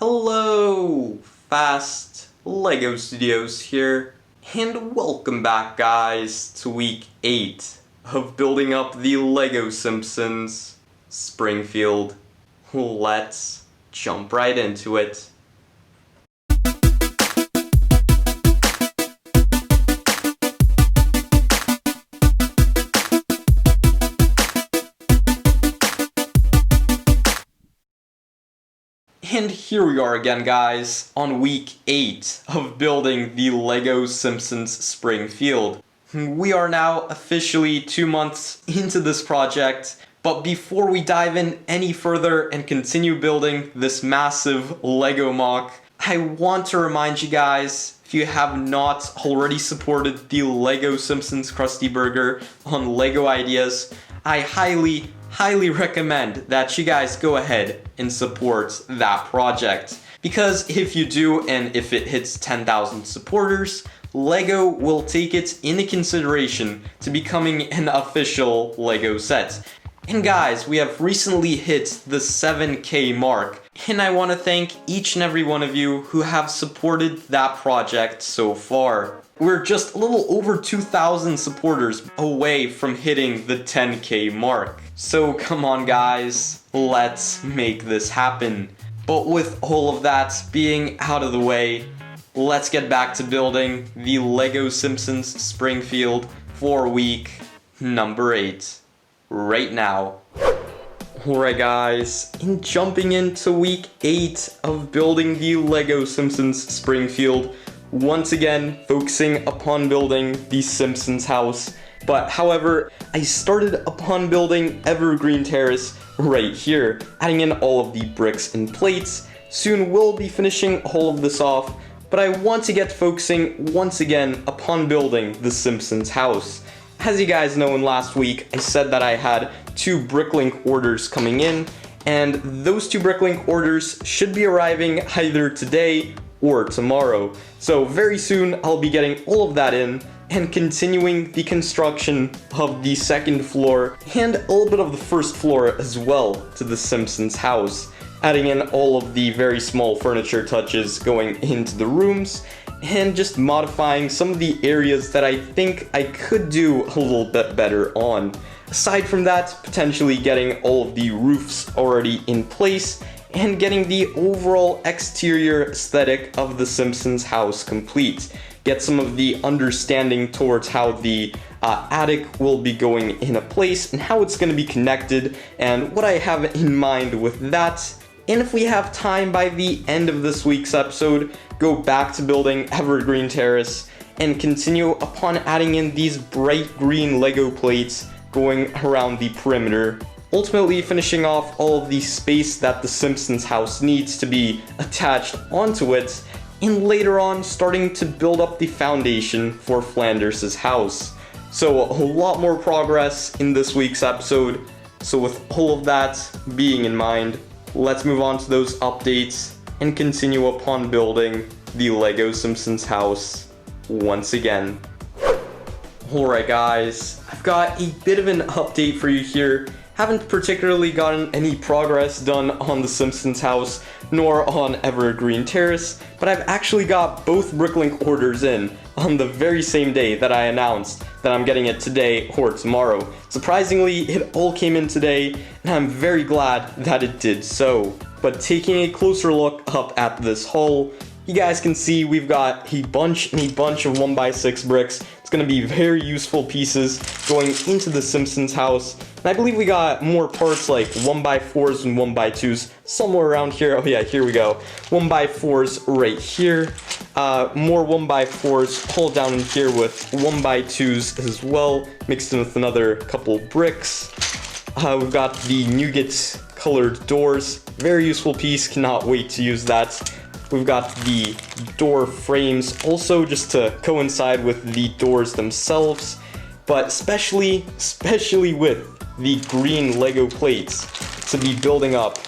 Hello, Fast Lego Studios here, and welcome back guys to week 8 of building up the Lego Simpsons Springfield. Let's jump right into it. And here we are again guys, on week 8 of building the Lego Simpsons Springfield. We are now officially 2 months into this project, but before we dive in any further and continue building this massive Lego mock, I want to remind you guys, if you have not already supported the Lego Simpsons Krusty Burger on Lego Ideas, I highly recommend that you guys go ahead and support that project. Because if you do, and if it hits 10,000 supporters, Lego will take it into consideration to becoming an official Lego set. And guys, we have recently hit the 7K mark, and I want to thank each and every one of you who have supported that project so far. We're just a little over 2,000 supporters away from hitting the 10K mark. So come on guys, let's make this happen. But with all of that being out of the way, let's get back to building the Lego Simpsons Springfield for week number 8. Right now. Alright guys, in jumping into week 8 of building the Lego Simpsons Springfield, once again focusing upon building the Simpsons house, but however, I started upon building Evergreen Terrace right here, adding in all of the bricks and plates. Soon we'll be finishing all of this off, but I want to get focusing once again upon building the Simpsons house. As you guys know, in last week, I said that I had 2 BrickLink orders coming in, and those 2 BrickLink orders should be arriving either today or tomorrow. So very soon, I'll be getting all of that in and continuing the construction of the second floor and a little bit of the first floor as well to the Simpsons house, adding in all of the very small furniture touches going into the rooms, and just modifying some of the areas that I think I could do a little bit better on. Aside from that, potentially getting all of the roofs already in place and getting the overall exterior aesthetic of the Simpsons house complete. Get some of the understanding towards how the attic will be going in a place and how it's going to be connected and what I have in mind with that. And if we have time by the end of this week's episode, go back to building Evergreen Terrace and continue upon adding in these bright green Lego plates going around the perimeter, ultimately finishing off all of the space that the Simpsons house needs to be attached onto it, and later on starting to build up the foundation for Flanders' house. So a lot more progress in this week's episode. So with all of that being in mind, let's move on to those updates and continue upon building the Lego Simpsons house once again. Alright guys, I've got a bit of an update for you here. Haven't particularly gotten any progress done on the Simpsons house, nor on Evergreen Terrace, but I've actually got both BrickLink orders in on the very same day that I announced that I'm getting it today or tomorrow. Surprisingly, it all came in today, and I'm very glad that it did so. But taking a closer look up at this haul, you guys can see we've got a bunch of 1x6 bricks. It's going to be very useful pieces going into the Simpsons house. And I believe we got more parts like 1x4s and 1x2s somewhere around here. Oh yeah, here we go. 1x4s right here. More 1x4s all down in here with 1x2s as well, mixed in with another couple bricks. We've got the nougat colored doors. Very useful piece. Cannot wait to use that. We've got the door frames also just to coincide with the doors themselves, but especially with the green Lego plates to be building up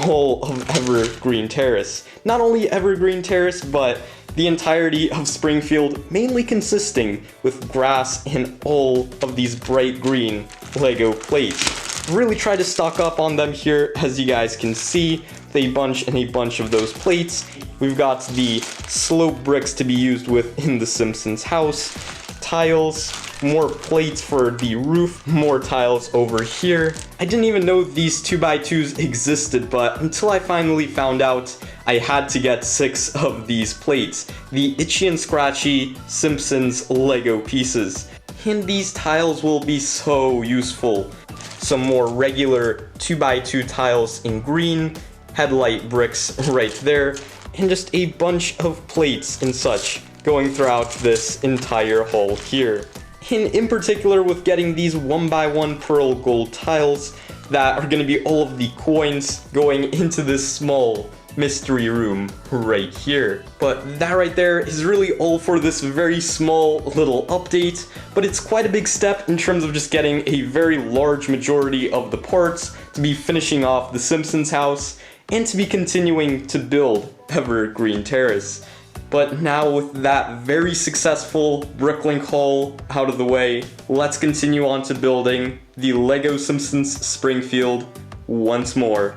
all of Evergreen Terrace. Not only Evergreen Terrace, but the entirety of Springfield, mainly consisting with grass and all of these bright green Lego plates. Really try to stock up on them here, as you guys can see. with a bunch and a bunch of those plates. We've got the slope bricks to be used within the Simpsons house, tiles, more plates for the roof, more tiles over here. I didn't even know these 2x2s existed, but until I finally found out, I had to get 6 of these plates, the Itchy and Scratchy Simpsons Lego pieces. And these tiles will be so useful. Some more regular 2x2 tiles in green, headlight bricks right there, and just a bunch of plates and such going throughout this entire hall here. And in particular with getting these 1x1 pearl gold tiles that are going to be all of the coins going into this small mystery room right here. But that right there is really all for this very small little update, but it's quite a big step in terms of just getting a very large majority of the parts to be finishing off the Simpsons house and to be continuing to build Evergreen Terrace. But now with that very successful BrickLink haul out of the way, let's continue on to building the Lego Simpsons Springfield once more.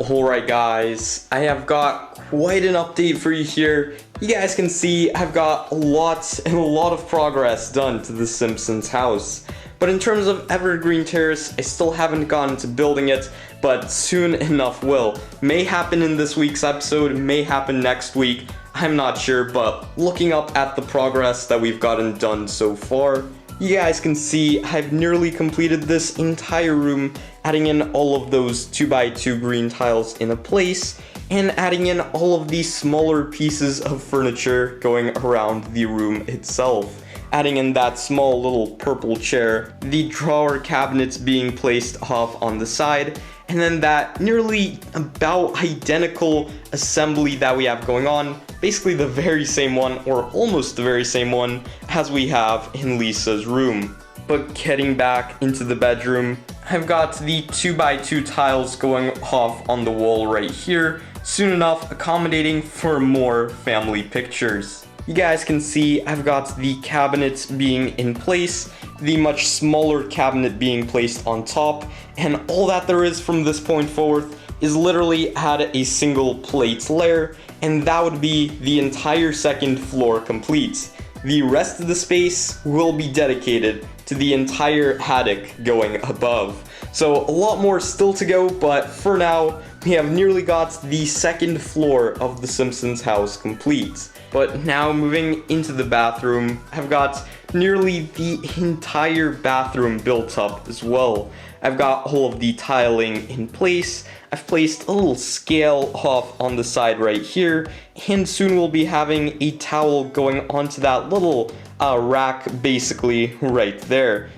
Alright guys, I have got quite an update for you here. You guys can see I've got a lot of progress done to the Simpsons house. But in terms of Evergreen Terrace, I still haven't gotten to building it, but soon enough will. May happen in this week's episode, may happen next week, I'm not sure, but looking up at the progress that we've gotten done so far, you guys can see I've nearly completed this entire room, adding in all of those 2x2 green tiles in a place, and adding in all of these smaller pieces of furniture going around the room itself. Adding in that small little purple chair, the drawer cabinets being placed off on the side, and then that nearly about identical assembly that we have going on, basically the very same one, or almost the very same one, as we have in Lisa's room. But getting back into the bedroom, I've got the 2x2 tiles going off on the wall right here, soon enough accommodating for more family pictures. You guys can see I've got the cabinets being in place, the much smaller cabinet being placed on top, and all that there is from this point forward is literally add a single plate layer, and that would be the entire second floor complete. The rest of the space will be dedicated to the entire attic going above. So a lot more still to go, but for now, we have nearly got the second floor of the Simpsons house complete. But now moving into the bathroom, I've got nearly the entire bathroom built up as well. I've got all of the tiling in place. I've placed a little scale off on the side right here, and soon we'll be having a towel going onto that little rack basically right there.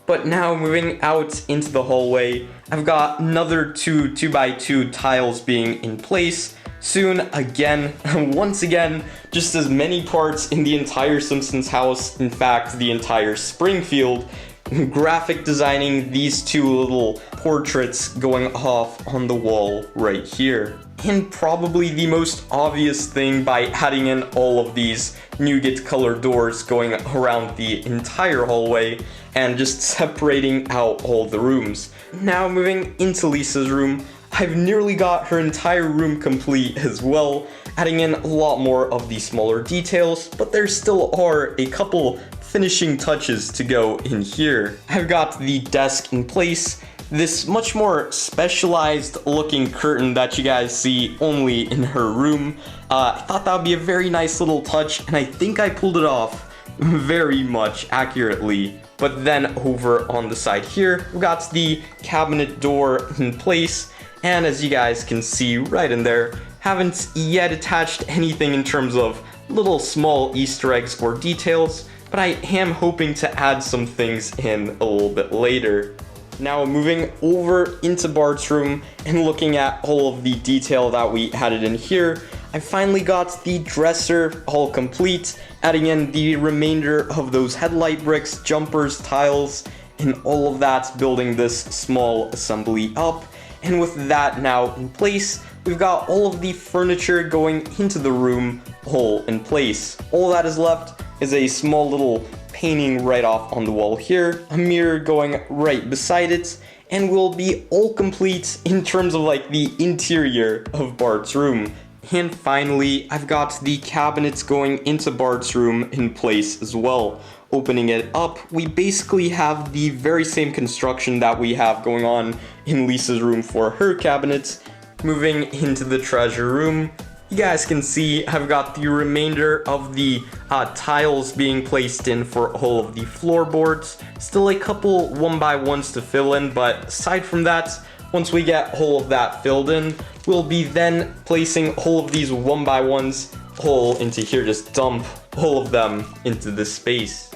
But now moving out into the hallway, I've got another 2x2 tiles being in place. Soon again, once again, just as many parts in the entire Simpsons house, in fact the entire Springfield, graphic designing these two little portraits going off on the wall right here. And probably the most obvious thing by adding in all of these nougat colored doors going around the entire hallway and just separating out all the rooms. Now moving into Lisa's room, I've nearly got her entire room complete as well, adding in a lot more of the smaller details, but there still are a couple finishing touches to go in here. I've got the desk in place, this much more specialized looking curtain that you guys see only in her room. I thought that would be a very nice little touch, and I think I pulled it off very much accurately. But then over on the side here, we've got the cabinet door in place, and as you guys can see right in there, haven't yet attached anything in terms of little small Easter eggs or details, but I am hoping to add some things in a little bit later. Now moving over into Bart's room and looking at all of the detail that we added in here, I finally got the dresser all complete, adding in the remainder of those headlight bricks, jumpers, tiles, and all of that, building this small assembly up. And with that now in place, we've got all of the furniture going into the room all in place. All that is left is a small little painting right off on the wall here, a mirror going right beside it, and will be all complete in terms of like the interior of Bart's room. And finally, I've got the cabinets going into Bart's room in place as well. Opening it up, we basically have the very same construction that we have going on in Lisa's room for her cabinets. Moving into the treasure room, you guys can see I've got the remainder of the tiles being placed in for all of the floorboards. Still a couple 1x1s to fill in, but aside from that, once we get all of that filled in, we'll be then placing all of these 1x1s all into here, just dump all of them into this space.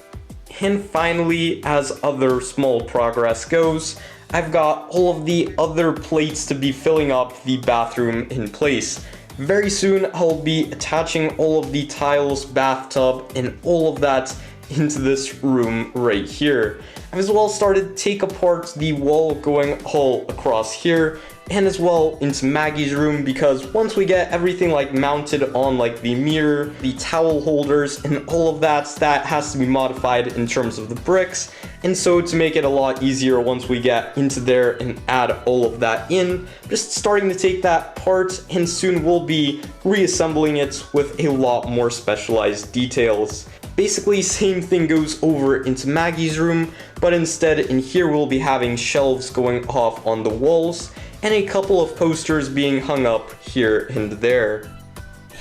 And finally, as other small progress goes, I've got all of the other plates to be filling up the bathroom in place. Very soon, I'll be attaching all of the tiles, bathtub, and all of that into this room right here. I've as well started to take apart the wall going all across here, and as well into Maggie's room, because once we get everything like mounted on like the mirror, the towel holders, and all of that, that has to be modified in terms of the bricks. And so to make it a lot easier once we get into there and add all of that in, just starting to take that apart, and soon we'll be reassembling it with a lot more specialized details. Basically, same thing goes over into Maggie's room, but instead in here we'll be having shelves going off on the walls, and a couple of posters being hung up here and there.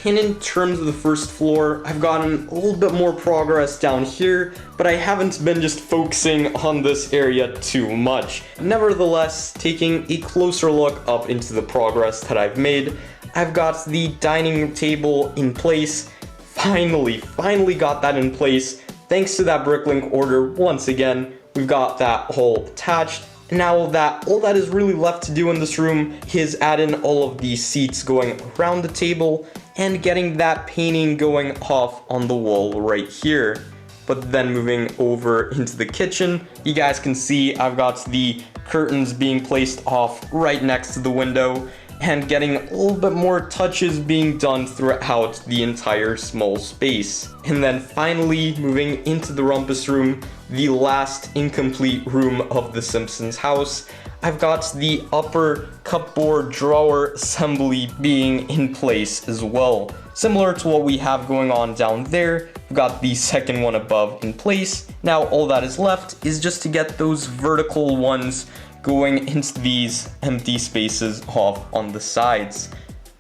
And in terms of the first floor, I've gotten a little bit more progress down here, but I haven't been just focusing on this area too much. Nevertheless, taking a closer look up into the progress that I've made, I've got the dining table in place. Finally got that in place. Thanks to that BrickLink order, once again, we've got that all attached. And now all that is really left to do in this room is add in all of these seats going around the table and getting that painting going off on the wall right here. But then moving over into the kitchen, you guys can see I've got the curtains being placed off right next to the window, and getting a little bit more touches being done throughout the entire small space. And then finally, moving into the rumpus room, the last incomplete room of the Simpsons house, I've got the upper cupboard drawer assembly being in place as well. Similar to what we have going on down there, we've got the second one above in place. Now all that is left is just to get those vertical ones going into these empty spaces off on the sides.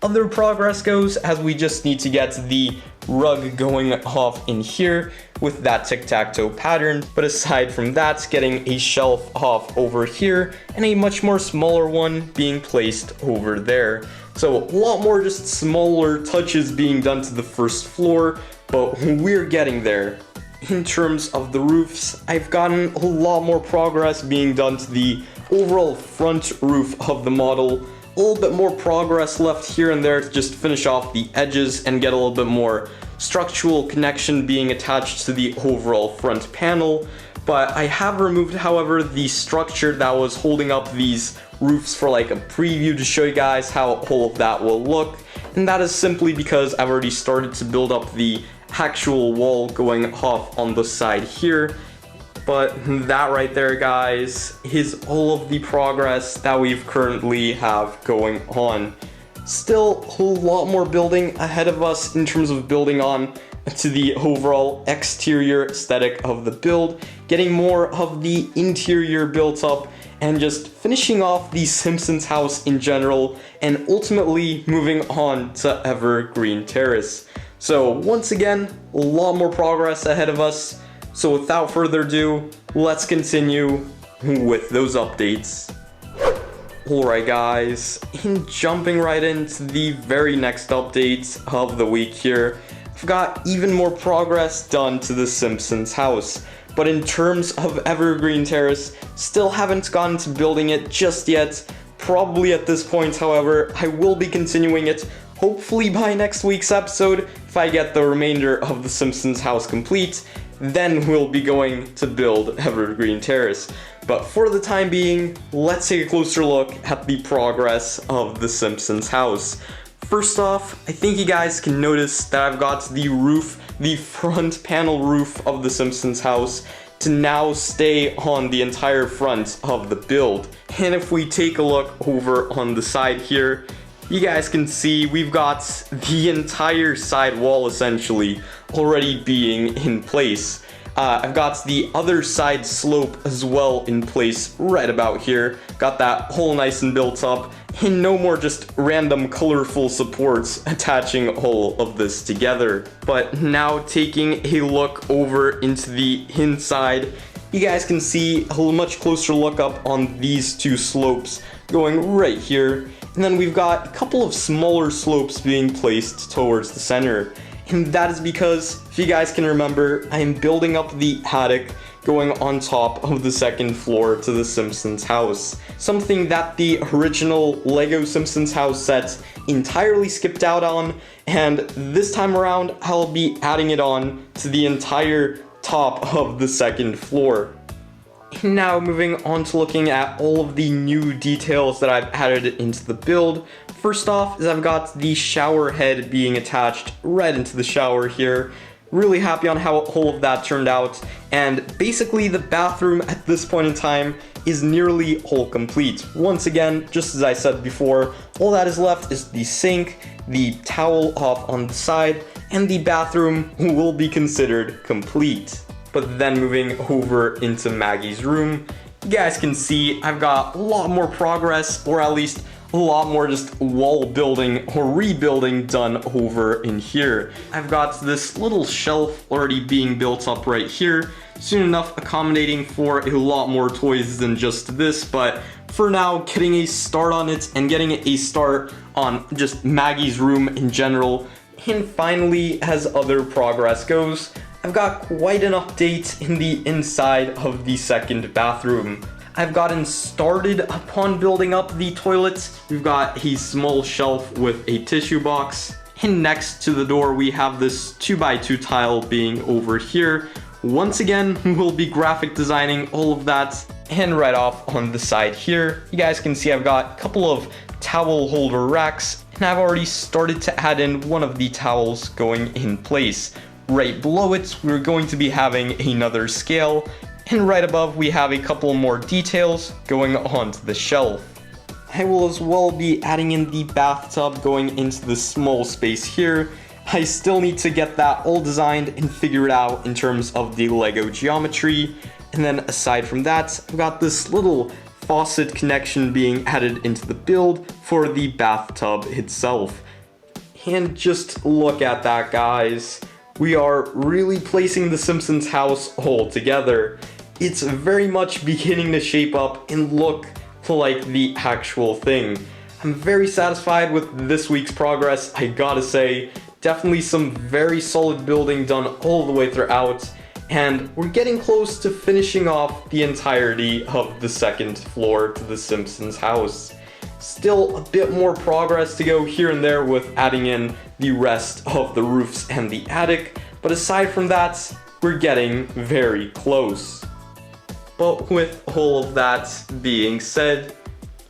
Other progress goes as we just need to get the rug going off in here with that tic-tac-toe pattern, but aside from that, getting a shelf off over here and a much more smaller one being placed over there. So a lot more just smaller touches being done to the first floor, but we're getting there. In terms of the roofs, I've gotten a lot more progress being done to the overall front roof of the model. A little bit more progress left here and there to just finish off the edges and get a little bit more structural connection being attached to the overall front panel. But I have removed, however, the structure that was holding up these roofs for like a preview to show you guys how all of that will look. And that is simply because I've already started to build up the actual wall going off on the side here. But that right there, guys, is all of the progress that we've currently have going on. Still a lot more building ahead of us in terms of building on to the overall exterior aesthetic of the build, getting more of the interior built up, and just finishing off the Simpsons house in general, and ultimately moving on to Evergreen Terrace. So once again, a lot more progress ahead of us. So without further ado, let's continue with those updates. Alright guys, in jumping right into the very next update of the week here, I've got even more progress done to the Simpsons house. But in terms of Evergreen Terrace, still haven't gotten to building it just yet. Probably at this point, however, I will be continuing it, hopefully by next week's episode, if I get the remainder of the Simpsons house complete. Then we'll be going to build Evergreen Terrace. But for the time being, let's take a closer look at the progress of the Simpsons house. First off, I think you guys can notice that I've got the roof, the front panel roof of the Simpsons house to now stay on the entire front of the build. And if we take a look over on the side here, you guys can see we've got the entire side wall essentially already being in place. I've got the other side slope as well in place right about here. Got that hole nice and built up, and no more just random colorful supports attaching all of this together. But now taking a look over into the inside, you guys can see a much closer look up on these two slopes going right here. And then we've got a couple of smaller slopes being placed towards the center. And that is because, if you guys can remember, I am building up the attic going on top of the second floor to the Simpsons house. Something that the original Lego Simpsons house set entirely skipped out on, and this time around I'll be adding it on to the entire top of the second floor. Now moving on to looking at all of the new details that I've added into the build. First off is I've got the shower head being attached right into the shower here. Really happy on how all of that turned out, and basically the bathroom at this point in time is nearly all complete. Once again, just as I said before, all that is left is the sink, the towel off on the side, and the bathroom will be considered complete. But then moving over into Maggie's room, you guys can see I've got a lot more progress, or at least a lot more just wall building or rebuilding done over in here. I've got this little shelf already being built up right here, soon enough accommodating for a lot more toys than just this, but for now getting a start on it and getting a start on just Maggie's room in general. And finally, as other progress goes, I've got quite an update in the inside of the second bathroom. I've gotten started upon building up the toilets. We've got a small shelf with a tissue box, and next to the door we have this 2x2 tile being over here. Once again, we'll be graphic designing all of that. And right off on the side here, you guys can see I've got a couple of towel holder racks, and I've already started to add in one of the towels going in place. Right below it, we're going to be having another scale, and right above we have a couple more details going onto the shelf. I will as well be adding in the bathtub going into the small space here. I still need to get that all designed and figured out in terms of the Lego geometry. And then aside from that, I've got this little faucet connection being added into the build for the bathtub itself. And just look at that, guys. We are really placing the Simpsons house all together. It's very much beginning to shape up and look like the actual thing. I'm very satisfied with this week's progress, I gotta say. Definitely some very solid building done all the way throughout, and we're getting close to finishing off the entirety of the second floor to the Simpsons house. Still a bit more progress to go here and there with adding in the rest of the roofs and the attic, but aside from that, we're getting very close. But with all of that being said,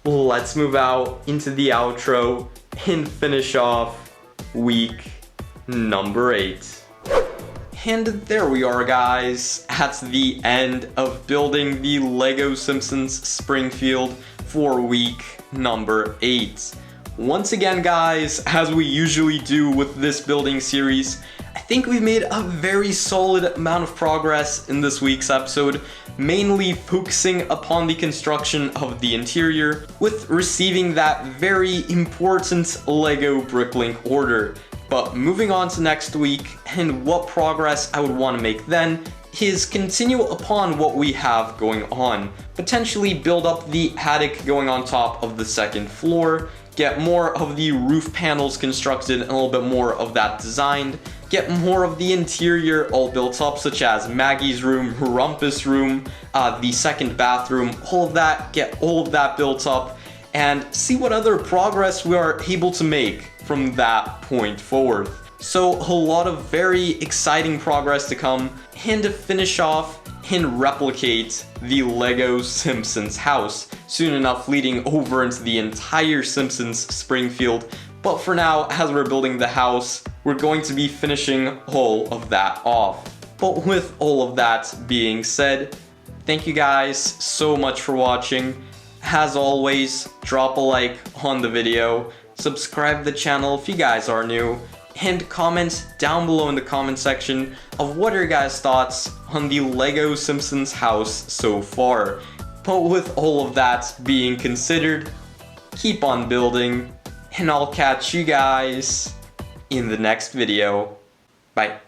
let's move out into the outro and finish off week number 8. And there we are, guys, at the end of building the Lego Simpsons Springfield for week number 8. Once again, guys, as we usually do with this building series, I think we've made a very solid amount of progress in this week's episode, mainly focusing upon the construction of the interior, with receiving that very important Lego BrickLink order. But moving on to next week, and what progress I would want to make then, is continue upon what we have going on. Potentially build up the attic going on top of the second floor, get more of the roof panels constructed and a little bit more of that designed, get more of the interior all built up, such as Maggie's room, Rumpus room, the second bathroom, all of that, get all of that built up, and see what other progress we are able to make from that point forward. So a lot of very exciting progress to come, and to finish off and replicate the Lego Simpsons house, soon enough leading over into the entire Simpsons Springfield. But for now, as we're building the house, we're going to be finishing all of that off. But with all of that being said, thank you guys so much for watching. As always, drop a like on the video, subscribe to the channel if you guys are new, and comment down below in the comment section of what are your guys' thoughts on the LEGO Simpsons house so far. But with all of that being considered, keep on building, and I'll catch you guys in the next video. Bye.